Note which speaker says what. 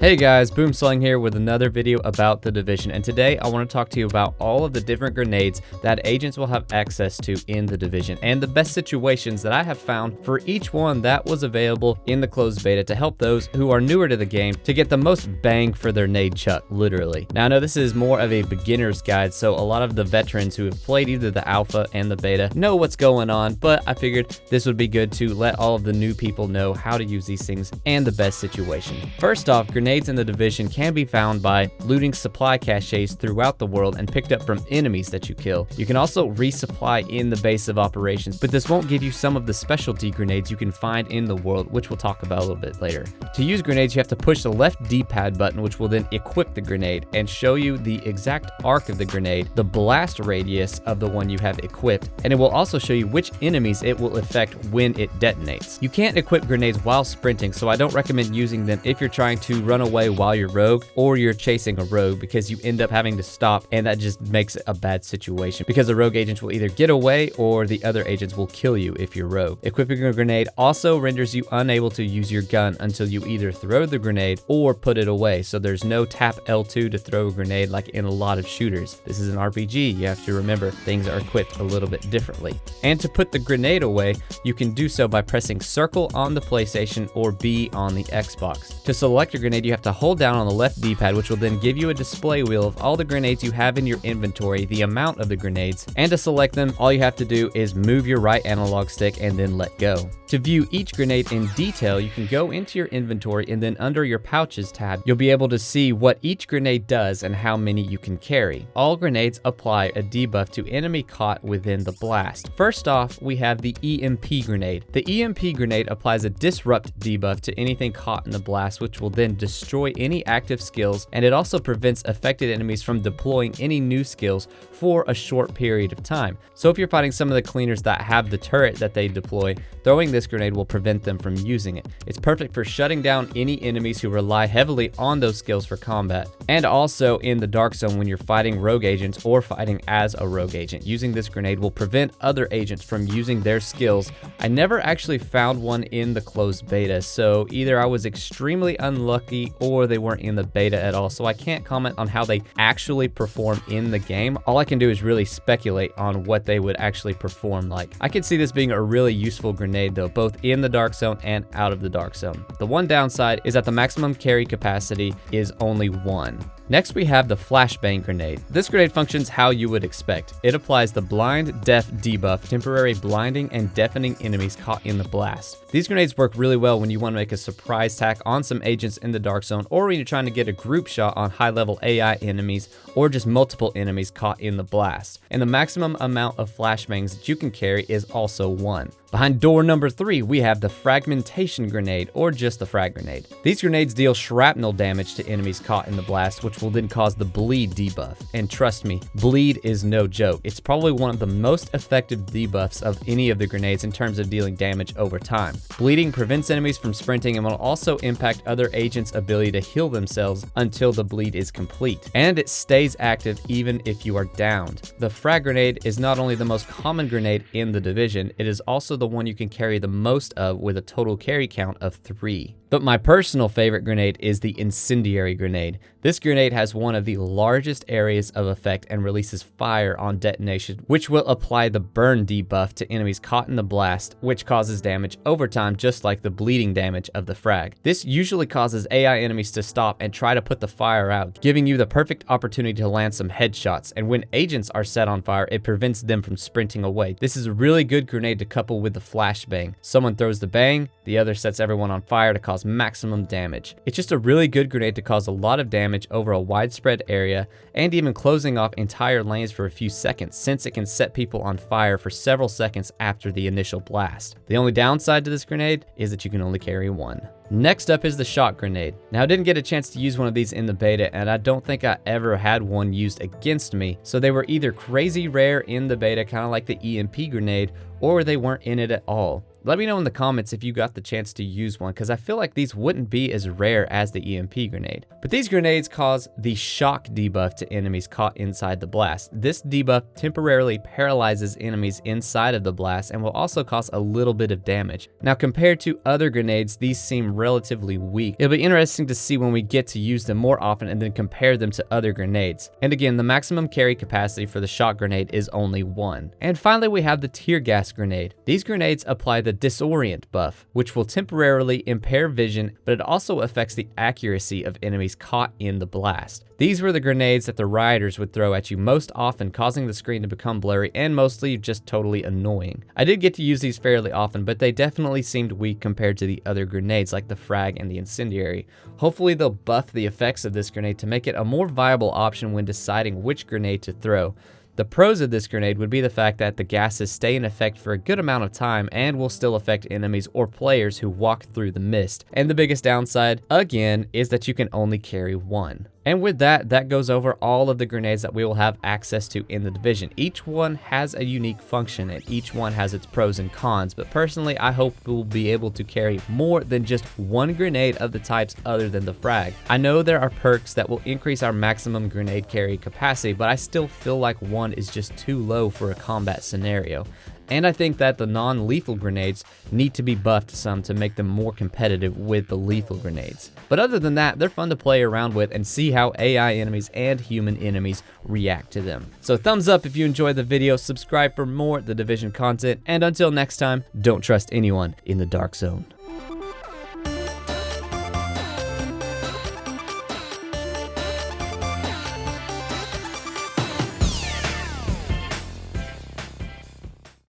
Speaker 1: Hey guys, Boomslangg here with another video about The Division, and today I want to talk to you about all of the different grenades that agents will have access to in The Division, and the best situations that I have found for each one that was available in the closed beta to help those who are newer to the game to get the most bang for their nade chuck, literally. Now I know this is more of a beginner's guide, so a lot of the veterans who have played either the alpha and the beta know what's going on, but I figured this would be good to let all of the new people know how to use these things and the best situation. First off, grenades in The Division can be found by looting supply caches throughout the world and picked up from enemies that you kill. You can also resupply in the base of operations, but this won't give you some of the specialty grenades you can find in the world, which we'll talk about a little bit later. To use grenades, you have to push the left D-pad button, which will then equip the grenade and show you the exact arc of the grenade, the blast radius of the one you have equipped, and it will also show you which enemies it will affect when it detonates. You can't equip grenades while sprinting, so I don't recommend using them if you're trying to run away while you're rogue or you're chasing a rogue, because you end up having to stop, and that just makes it a bad situation because the rogue agents will either get away or the other agents will kill you if you're rogue. Equipping a grenade also renders you unable to use your gun until you either throw the grenade or put it away, so there's no tap L2 to throw a grenade like in a lot of shooters. This is an RPG, you have to remember things are equipped a little bit differently. And to put the grenade away, you can do so by pressing circle on the PlayStation or B on the Xbox. To select a grenade, you have to hold down on the left D-pad, which will then give you a display wheel of all the grenades you have in your inventory, the amount of the grenades, and to select them, all you have to do is move your right analog stick and then let go. To view each grenade in detail, you can go into your inventory, and then under your pouches tab, you'll be able to see what each grenade does and how many you can carry. All grenades apply a debuff to enemy caught within the blast. First off, we have the EMP Grenade. The EMP Grenade applies a disrupt debuff to anything caught in the blast, which will then destroy any active skills, and it also prevents affected enemies from deploying any new skills for a short period of time. So if you're fighting some of the cleaners that have the turret that they deploy, throwing this grenade will prevent them from using it. It's perfect for shutting down any enemies who rely heavily on those skills for combat, and also in the dark zone when you're fighting rogue agents or fighting as a rogue agent. Using this grenade will prevent other agents from using their skills. I never actually found one in the closed beta, so either I was extremely unlucky or they weren't in the beta at all, so I can't comment on how they actually perform in the game. All I can do is really speculate on what they would actually perform like. I could see this being a really useful grenade though, both in the dark zone and out of the dark zone. The one downside is that the maximum carry capacity is only 1. Next, we have the Flashbang Grenade. This grenade functions how you would expect. It applies the blind deaf debuff, temporary blinding and deafening enemies caught in the blast. These grenades work really well when you want to make a surprise attack on some agents in the dark zone, or when you're trying to get a group shot on high level AI enemies, or just multiple enemies caught in the blast. And the maximum amount of flashbangs that you can carry is also 1. Behind door number 3, we have the Fragmentation Grenade, or just the Frag Grenade. These grenades deal shrapnel damage to enemies caught in the blast, which will then cause the bleed debuff. And trust me, bleed is no joke. It's probably one of the most effective debuffs of any of the grenades in terms of dealing damage over time. Bleeding prevents enemies from sprinting and will also impact other agents' ability to heal themselves until the bleed is complete. And it stays active even if you are downed. The Frag Grenade is not only the most common grenade in the Division, it is also the one you can carry the most of with a total carry count of 3. But my personal favorite grenade is the Incendiary Grenade. This grenade has one of the largest areas of effect and releases fire on detonation, which will apply the burn debuff to enemies caught in the blast, which causes damage over time just like the bleeding damage of the frag. This usually causes AI enemies to stop and try to put the fire out, giving you the perfect opportunity to land some headshots, and when agents are set on fire, it prevents them from sprinting away. This is a really good grenade to couple with the flashbang. Someone throws the bang, the other sets everyone on fire to cause maximum damage. It's just a really good grenade to cause a lot of damage over a widespread area, and even closing off entire lanes for a few seconds, since it can set people on fire for several seconds after the initial blast. The only downside to this grenade is that you can only carry 1. Next up is the Shock Grenade. Now, I didn't get a chance to use one of these in the beta, and I don't think I ever had one used against me, so they were either crazy rare in the beta, kind of like the EMP Grenade, or they weren't in it at all. Let me know in the comments if you got the chance to use one, because I feel like these wouldn't be as rare as the EMP grenade. But these grenades cause the shock debuff to enemies caught inside the blast. This debuff temporarily paralyzes enemies inside of the blast and will also cause a little bit of damage. Now, compared to other grenades, these seem relatively weak. It'll be interesting to see when we get to use them more often and then compare them to other grenades. And again, the maximum carry capacity for the shock grenade is only 1. And finally, we have the tear gas grenade. These grenades apply the disorient buff, which will temporarily impair vision, but it also affects the accuracy of enemies caught in the blast. These were the grenades that the rioters would throw at you most often, causing the screen to become blurry and mostly just totally annoying. I did get to use these fairly often, but they definitely seemed weak compared to the other grenades like the frag and the incendiary. Hopefully they'll buff the effects of this grenade to make it a more viable option when deciding which grenade to throw. The pros of this grenade would be the fact that the gases stay in effect for a good amount of time and will still affect enemies or players who walk through the mist. And the biggest downside, again, is that you can only carry 1. And with that, that goes over all of the grenades that we will have access to in the Division. Each one has a unique function and each one has its pros and cons, but personally, I hope we'll be able to carry more than just one grenade of the types other than the frag. I know there are perks that will increase our maximum grenade carry capacity, but I still feel like 1 is just too low for a combat scenario. And I think that the non-lethal grenades need to be buffed some to make them more competitive with the lethal grenades. But other than that, they're fun to play around with and see how AI enemies and human enemies react to them. So thumbs up if you enjoyed the video, subscribe for more The Division content, and until next time, don't trust anyone in the dark zone.